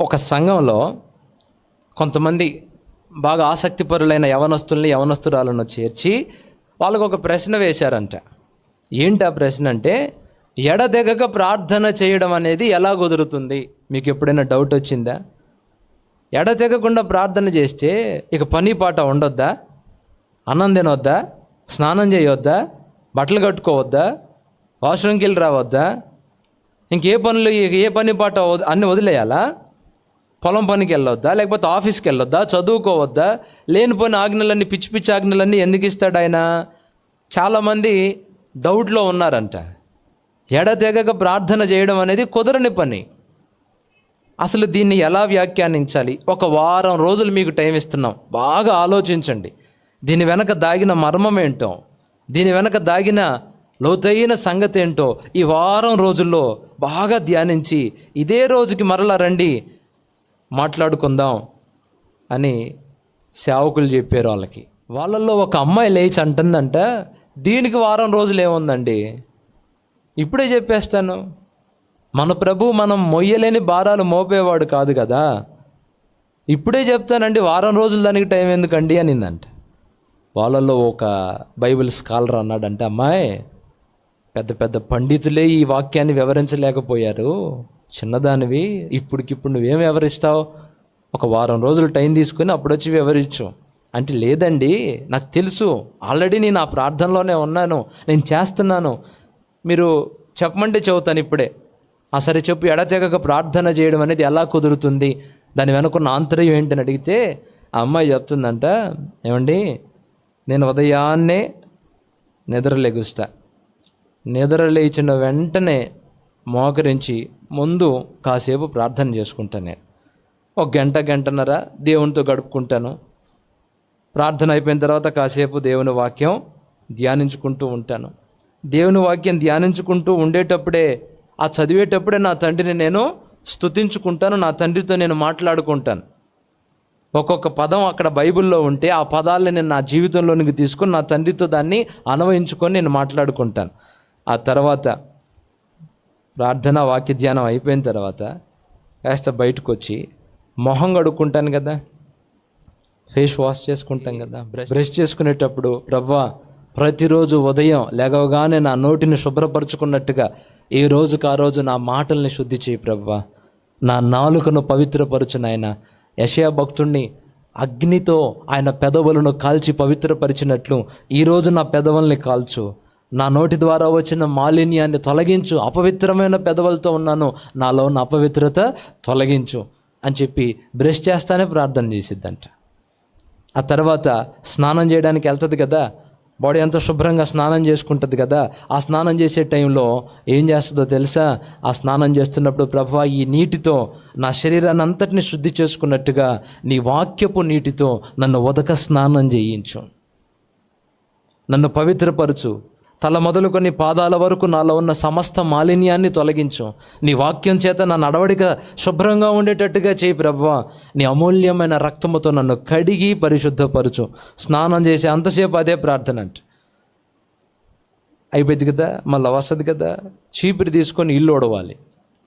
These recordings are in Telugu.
ఒక సంఘంలో కొంతమంది బాగా ఆసక్తిపరులైన యవనస్తురాలను చేర్చి వాళ్ళకు ఒక ప్రశ్న వేశారంట. ఏంటి ఆ ప్రశ్న అంటే, ఎడతెగక ప్రార్థన చేయడం అనేది ఎలా కుదురుతుంది? మీకు ఎప్పుడైనా డౌట్ వచ్చిందా? ఎడతెగకుండా ప్రార్థన చేస్తే ఇక పని పాట ఉండొద్దా? అన్నం తినొద్దా? స్నానం చేయొద్దా? బట్టలు కట్టుకోవద్దా? వాష్రూమ్కి వెళ్ళి రావద్దా? ఇంకే పనులు, ఏ పని పాట అన్నీ వదిలేయాలా? పొలం పనికి వెళ్ళొద్దా? లేకపోతే ఆఫీస్కి వెళ్ళొద్దా? చదువుకోవద్దా? లేనిపోయిన ఆజ్ఞలన్నీ, పిచ్చి పిచ్చి ఆజ్ఞలన్నీ ఎందుకు ఇస్తాడు ఆయన? చాలామంది డౌట్లో ఉన్నారంట. ఎడతెగక ప్రార్థన చేయడం అనేది కుదరని పని. అసలు దీన్ని ఎలా వ్యాఖ్యానించాలి? ఒక వారం రోజులు మీకు టైం ఇస్తున్నాం, బాగా ఆలోచించండి. దీని వెనక దాగిన మర్మం ఏంటో, దీని వెనక దాగిన లోతైన సంగతి ఏంటో ఈ వారం రోజుల్లో బాగా ధ్యానించి ఇదే రోజుకి మరలా రండి మాట్లాడుకుందాం అని సేవకులు చెప్పారు వాళ్ళకి. వాళ్ళల్లో ఒక అమ్మాయి లేచి అంటుందంట, దీనికి వారం రోజులు ఏముందండి, ఇప్పుడే చెప్పేస్తాను. మన ప్రభు మనం మొయ్యలేని భారాలు మోపేవాడు కాదు కదా, ఇప్పుడే చెప్తానండి, వారం రోజులు దానికి టైం ఎందుకండి అనిందంట. వాళ్ళల్లో ఒక బైబిల్ స్కాలర్ అన్నాడంటే, అమ్మాయి, పెద్ద పెద్ద పండితులే ఈ వాక్యాన్ని వివరించలేకపోయారు, చిన్నదానివి ఇప్పటికిప్పుడు నువ్వేం వివరిస్తావు? ఒక వారం రోజులు టైం తీసుకుని అప్పుడు వచ్చి వివరించు అంటే, లేదండి నాకు తెలుసు, ఆల్రెడీ నేను ఆ ప్రార్థనలోనే ఉన్నాను, నేను చేస్తున్నాను, మీరు చెప్పమంటే చెబుతాను ఇప్పుడే. సరే చెప్పు, ఎడతెగక ప్రార్థన చేయడం అనేది ఎలా కుదురుతుంది, దాని వెనుకున్న ఆంతర్యం ఏంటని అడిగితే ఆ అమ్మాయి చెప్తుందంట, ఏమండి, నేను ఉదయాన్నే నిద్రలేగుస్తా, నిద్రలేచిన వెంటనే మోకరించి ముందు కాసేపు ప్రార్థన చేసుకుంటాను. నేను ఒక గంటన్నర దేవునితో గడుపుకుంటాను. ప్రార్థన అయిపోయిన తర్వాత కాసేపు దేవుని వాక్యం ధ్యానించుకుంటూ ఉంటాను. దేవుని వాక్యం ధ్యానించుకుంటూ ఉండేటప్పుడే, ఆ చదివేటప్పుడే నా తండ్రిని నేను స్తుతించుకుంటాను, నా తండ్రితో నేను మాట్లాడుకుంటాను. ఒక్కొక్క పదం అక్కడ బైబిల్లో ఉంటే ఆ పదాలని నేను నా జీవితంలోనికి తీసుకొని నా తండ్రితో దాన్ని అన్వయించుకొని నేను మాట్లాడుకుంటాను. ఆ తర్వాత ప్రార్థన వాక్య ధ్యానం అయిపోయిన తర్వాత కాస్త బయటకు వచ్చి మొహం కడుక్కుంటాను కదా, ఫేస్ వాష్ చేసుకుంటాం కదా, బ్రష్ చేసుకునేటప్పుడు, ప్రభువా ప్రతిరోజు ఉదయం లేవగానే నా నోటిని శుభ్రపరచుకున్నట్టుగా ఈ రోజుకు ఆ రోజు నా మాటల్ని శుద్ధి చేయి ప్రభువా, నా నాలుకను పవిత్రపరచు నాయన. యెషయా భక్తుణ్ణి అగ్నితో ఆయన పెదవులను కాల్చి పవిత్రపరిచినట్లు ఈరోజు నా పెదవుల్ని కాల్చు, నా నోటి ద్వారా వచ్చిన మాలిన్యాన్ని తొలగించు, అపవిత్రమైన పెదవులతో ఉన్నాను, నాలో ఉన్న అపవిత్రత తొలగించు అని చెప్పి బ్రష్ చేస్తానే ప్రార్థన చేసిద్దంట. ఆ తర్వాత స్నానం చేయడానికి వెళ్తుంది కదా, బాడీ అంతా శుభ్రంగా స్నానం చేసుకుంటుంది కదా, ఆ స్నానం చేసే టైంలో ఏం చేస్తుందో తెలుసా? ఆ స్నానం చేస్తున్నప్పుడు, ప్రభువా ఈ నీటితో నా శరీరాన్ని అంతటిని శుద్ధి చేసుకున్నట్టుగా నీ వాక్యపు నీటితో నన్ను ఉదక స్నానం చేయించు, నన్ను పవిత్రపరచు, తల మొదలుకొని పాదాల వరకు నాలో ఉన్న సమస్త మాలిన్యాన్ని తొలగించు, నీ వాక్యం చేత నా నడవడిక శుభ్రంగా ఉండేటట్టుగా చేయి ప్రభువా, నీ అమూల్యమైన రక్తముతో నన్ను కడిగి పరిశుద్ధపరచు. స్నానం చేసి అంతసేపు అదే ప్రార్థన అంట. అయిపోయింది కదా, మళ్ళీ వస్తుంది కదా, చీపురు తీసుకొని ఇల్లు ఉడవాలి,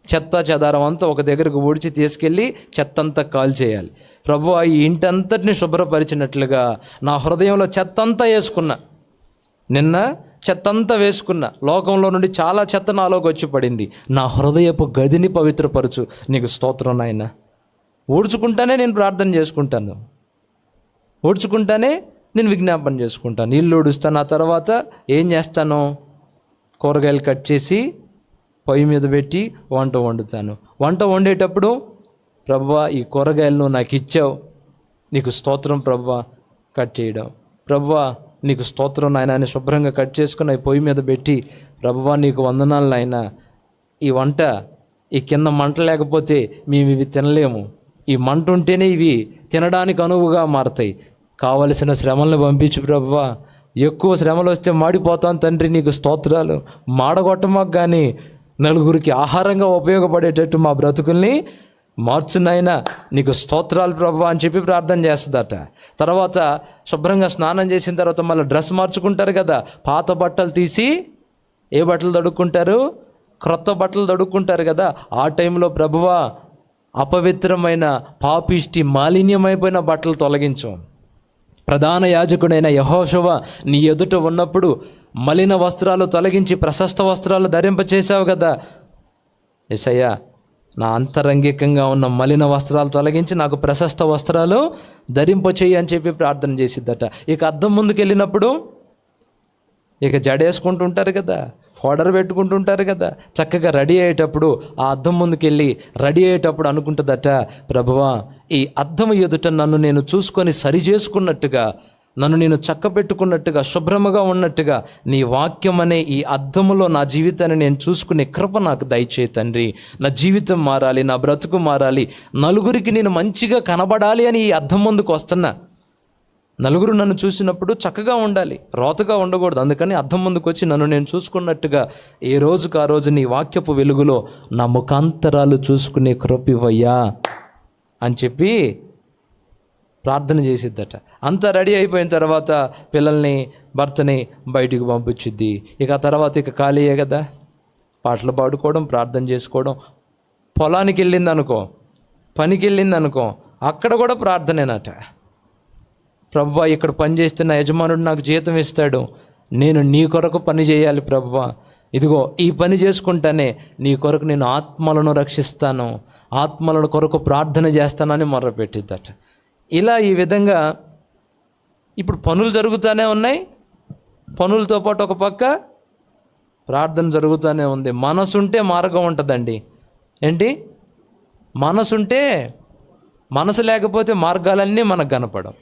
చెత్త చెదారం అంతా ఒక దగ్గరకు ఊడ్చి తీసుకెళ్ళి చెత్త అంతా కాల్ చేయాలి. ప్రభువా ఈ ఇంటంతటిని శుభ్రపరిచినట్లుగా నా హృదయంలో చెత్త అంతా వేసుకున్నా, నిన్న చెత్తంతా వేసుకున్నా, లోకంలో నుండి చాలా చెత్త నాలోకి వచ్చి పడింది, నా హృదయపు గదిని పవిత్రపరచు, నీకు స్తోత్రం నాయన. ఊడ్చుకుంటానే నేను ప్రార్థన చేసుకుంటాను, ఊడ్చుకుంటానే నేను విజ్ఞాపన చేసుకుంటాను, ఇల్లు ఊడుస్తాను. ఆ తర్వాత ఏం చేస్తాను? కూరగాయలు కట్ చేసి పొయ్యి మీద పెట్టి వంట వండుతాను. వంట వండేటప్పుడు, ప్రభువా ఈ కూరగాయలను నాకు ఇచ్చావు, నీకు స్తోత్రం ప్రభువా, కట్ చేయడం, ప్రభువా నీకు స్తోత్రం నాయన అని శుభ్రంగా కట్ చేసుకుని పొయ్యి మీద పెట్టి, ప్రభువా నీకు వందనాలు నాయన, ఈ వంట ఈ కింద మంట లేకపోతే మేము ఇవి తినలేము, ఈ మంట ఉంటేనే ఇవి తినడానికి అనువుగా మారతాయి, కావలసిన శ్రమలను పంపించు ప్రభువా, ఎక్కువ శ్రమలు వస్తే మాడిపోతాను తండ్రి, నీకు స్తోత్రాలు, మాడగొట్టమాకు కానీ నలుగురికి ఆహారంగా ఉపయోగపడేటట్టు మా బ్రతుకుల్ని మార్చునైనా, నీకు స్తోత్రాలు ప్రభువా అని చెప్పి ప్రార్థన చేస్తుందట. తర్వాత శుభ్రంగా స్నానం చేసిన తర్వాత మళ్ళీ డ్రెస్ మార్చుకుంటారు కదా, పాత బట్టలు తీసి ఏ బట్టలు తడుక్కుంటారు? క్రొత్త బట్టలు తడుక్కుంటారు కదా. ఆ టైంలో ప్రభువా అపవిత్రమైన పాపిష్టి మాలిన్యమైపోయిన బట్టలు తొలగించు. ప్రధాన యాజకుడైన యెహోషువ నీ ఎదుట ఉన్నప్పుడు మలిన వస్త్రాలు తొలగించి ప్రశస్త వస్త్రాలు ధరింపచేశావు కదా. యేసయ్యా, నా అంతరంగికంగా ఉన్న మలిన వస్త్రాలు తొలగించి నాకు ప్రశస్త వస్త్రాలు ధరింపచేయి అని చెప్పి ప్రార్థన చేసిద్దట. ఇక అద్దం ముందుకు వెళ్ళినప్పుడు ఇక జడేసుకుంటుంటారు కదా, పౌడర్ పెట్టుకుంటుంటారు కదా, చక్కగా రెడీ అయ్యేటప్పుడు ఆ అద్దం ముందుకెళ్ళి రెడీ అయ్యేటప్పుడు అనుకుంటుందట, ప్రభువా, ఈ అద్దం ఎదుట నన్ను నేను చూసుకొని సరి చేసుకున్నట్టుగా, నన్ను నేను చక్క పెట్టుకున్నట్టుగా, శుభ్రముగా ఉన్నట్టుగా నీ వాక్యం అనే ఈ అద్దములో నా జీవితాన్ని నేను చూసుకునే కృప నాకు దయచేయి తండ్రి. నా జీవితం మారాలి, నా బ్రతుకు మారాలి, నలుగురికి నేను మంచిగా కనబడాలి అని ఈ అద్దం ముందుకు వస్తున్నా. నలుగురు నన్ను చూసినప్పుడు చక్కగా ఉండాలి, రోతగా ఉండకూడదు. అందుకని అద్దం ముందుకు వచ్చి నన్ను నేను చూసుకున్నట్టుగా ఏ రోజుకు ఆ రోజు నీ వాక్యపు వెలుగులో నా ముఖాంతరాలు చూసుకునే కృపవయ్యా అని చెప్పి ప్రార్థన చేసిద్దట. అంతా రెడీ అయిపోయిన తర్వాత పిల్లల్ని, భర్తని బయటికి పంపించిద్ది. ఇక ఆ తర్వాత ఇక ఖాళీయే కదా, పాటలు పాడుకోవడం, ప్రార్థన చేసుకోవడం. పొలానికి వెళ్ళింది అనుకో, పనికి వెళ్ళింది అనుకో, అక్కడ కూడా ప్రార్థనేనట. ప్రభువా, ఇక్కడ పని చేస్తున్న యజమానుడు నాకు జీతం ఇస్తాడు, నేను నీ కొరకు పని చేయాలి ప్రభువా, ఇదిగో ఈ పని చేసుకుంటానే నీ కొరకు నేను ఆత్మలను రక్షిస్తాను, ఆత్మల కొరకు ప్రార్థన చేస్తానని మొర్రపెట్టిద్దట. ఇలా ఈ విధంగా ఇప్పుడు పనులు జరుగుతూనే ఉన్నాయి, పనులతో పాటు ఒక పక్క ప్రార్థన జరుగుతూనే ఉంది. మనసుంటే మార్గం ఉంటుందండి. ఏంటి? మనసుంటే, మనసు లేకపోతే మార్గాలన్నీ మనకు కనపడం.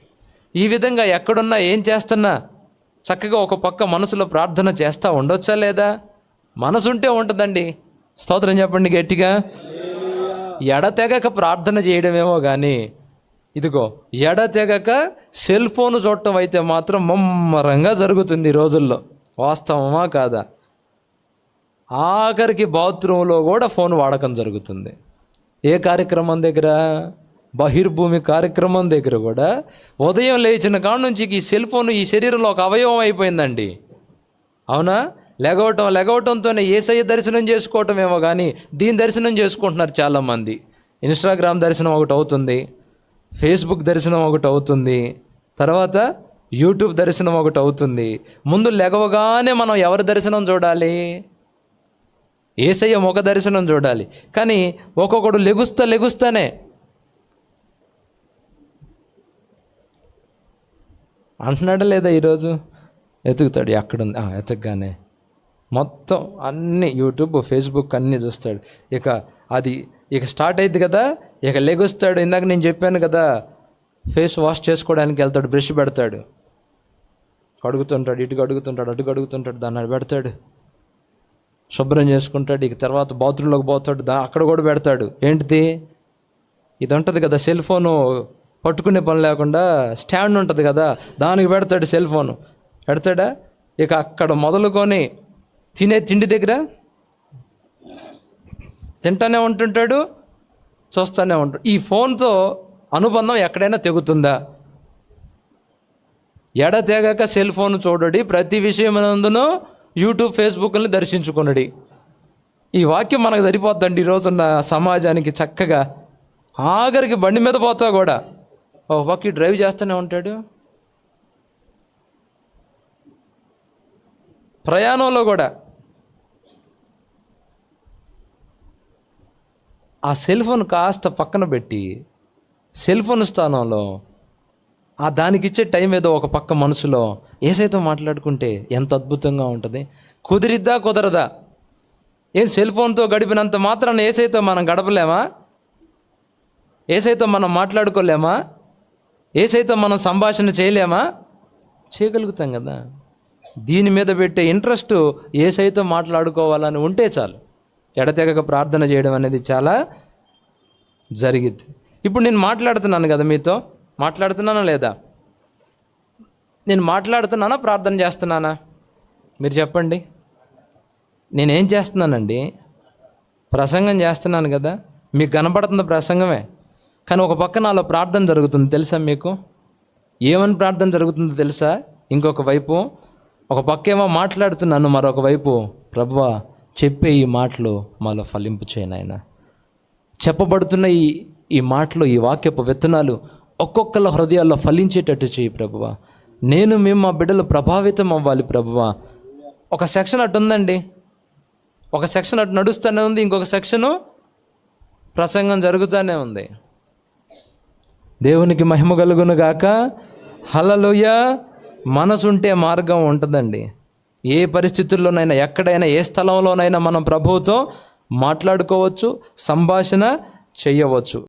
ఈ విధంగా ఎక్కడున్నా ఏం చేస్తున్నా చక్కగా ఒక పక్క మనసులో ప్రార్థన చేస్తూ ఉండొచ్చా లేదా? మనసుంటే ఉంటుందండి. స్తోత్రం చెప్పండి గట్టిగా. ఎడతెగక ప్రార్థన చేయడమేమో కానీ ఇదిగో ఎడతెగక సెల్ ఫోన్ చూడటం అయితే మాత్రం ముమ్మరంగా జరుగుతుంది ఈ రోజుల్లో. వాస్తవమా కాదా? ఆఖరికి బాత్రూంలో కూడా ఫోన్ వాడకం జరుగుతుంది. ఏ కార్యక్రమం దగ్గర? బహిర్భూమి కార్యక్రమం దగ్గర కూడా ఉదయం లేచిన కాడ నుంచి ఈ సెల్ ఫోన్ ఈ శరీరంలో ఒక అవయవం అయిపోయిందండి. అవునా? లెగవటంతోనే యేసయ్య దర్శనం చేసుకోవటమేమో కానీ దీని దర్శనం చేసుకుంటున్నారు చాలామంది. ఇన్స్టాగ్రామ్ దర్శనం ఒకటి అవుతుంది, ఫేస్బుక్ దర్శనం ఒకటి అవుతుంది, తర్వాత యూట్యూబ్ దర్శనం ఒకటి అవుతుంది. ముందు లెగవగానే మనం ఎవరి దర్శనం చూడాలి? యేసయ్య ముఖ దర్శనం చూడాలి. కానీ ఒక్కొక్కడు లెగుస్తానే అంటున్నాడా లేదా? ఈరోజు ఎతుకుతాడు, ఎక్కడుంది ఎతకగానే మొత్తం అన్నీ యూట్యూబ్, ఫేస్బుక్ అన్నీ చూస్తాడు. ఇక స్టార్ట్ అయింది కదా, ఇక లెగుస్తాడు. ఇందాక నేను చెప్పాను కదా, ఫేస్ వాష్ చేసుకోవడానికి వెళ్తాడు, బ్రష్ పెడతాడు, కడుగుతుంటాడు, ఇటు కడుగుతుంటాడు, అటు కడుగుతుంటాడు, దాన్ని పెడతాడు, శుభ్రం చేసుకుంటాడు. ఇక తర్వాత బాత్రూంలోకి పోతాడు, అక్కడ కూడా పెడతాడు. ఏంటిది? ఇది ఉంటుంది కదా, సెల్ ఫోను పట్టుకునే పని లేకుండా స్టాండ్ ఉంటుంది కదా, దానికి పెడతాడు సెల్ ఫోను. పెడతాడా? ఇక అక్కడ మొదలుకొని తినే తిండి దగ్గర తింటానే ఉంటుంటాడు, చూస్తూనే ఉంటాడు. ఈ ఫోన్తో అనుబంధం ఎక్కడైనా తెగుతుందా? ఎడతెగక సెల్ ఫోన్ చూడడి, ప్రతి విషయమునందును యూట్యూబ్, ఫేస్బుక్ని దర్శించుకునడి. ఈ వాక్యం మనకు సరిపోద్దండి ఈరోజున్న సమాజానికి. చక్కగా ఆఖరికి బండి మీద పోతా కూడా ఒక పక్క డ్రైవ్ చేస్తూనే ఉంటాడు, ప్రయాణంలో కూడా ఆ సెల్ ఫోన్ కాస్త పక్కన పెట్టి సెల్ ఫోన్ స్థానంలో దానికి ఇచ్చే టైం ఏదో ఒక పక్క మనసులో యేసయ్యతో మాట్లాడుకుంటే ఎంత అద్భుతంగా ఉంటుంది. కుదిరిద్దా కుదరదా? ఏం సెల్ ఫోన్తో గడిపినంత మాత్రాన యేసయ్యతో మనం గడపలేమా? యేసయ్యతో మనం మాట్లాడుకోలేమా? యేసయ్యతో మనం సంభాషణ చేయలేమా? చేయగలుగుతాం కదా. దీని మీద పెట్టే ఇంట్రెస్ట్ యేసయ్యతో మాట్లాడుకోవాలని ఉంటే చాలు. ఎడతెగక ప్రార్థన చేయడం అనేది చాలా జరిగిద్ది. ఇప్పుడు నేను మాట్లాడుతున్నాను కదా మీతో, మాట్లాడుతున్నానా లేదా? నేను మాట్లాడుతున్నానా, ప్రార్థన చేస్తున్నానా? మీరు చెప్పండి. నేనేం చేస్తున్నానండి? ప్రసంగం చేస్తున్నాను కదా, మీకు కనపడుతున్న ప్రసంగమే. కానీ ఒక పక్క నాలో ప్రార్థన జరుగుతుంది తెలుసా మీకు? ఏమని ప్రార్థన జరుగుతుందో తెలుసా? ఇంకొక వైపు ఒక పక్క ఏమో మాట్లాడుతున్నాను, మరొక వైపు ప్రభువా చెప్పే ఈ మాటలు మాలో ఫలింపు చేయను ఆయన. చెప్పబడుతున్న ఈ మాటలు, ఈ వాక్యపు విత్తనాలు ఒక్కొక్కళ్ళ హృదయాల్లో ఫలించేటట్టు చేయి ప్రభువా. మేము మా బిడ్డలు ప్రభావితం అవ్వాలి ప్రభువా. ఒక సెక్షన్ అటు ఉందండి, ఒక సెక్షన్ అటు నడుస్తూనే ఉంది, ఇంకొక సెక్షను ప్రసంగం జరుగుతూనే ఉంది. దేవునికి మహిమ కలుగును గాక. హల్లెలూయా. మనసుంటే మార్గం ఉంటుందండి. ఏ పరిస్థితుల్లోనైనా, ఎక్కడైనా, ఏ స్థలంలోనైనా మనం ప్రభువుతో మాట్లాడుకోవచ్చు, సంభాషణ చేయవచ్చు.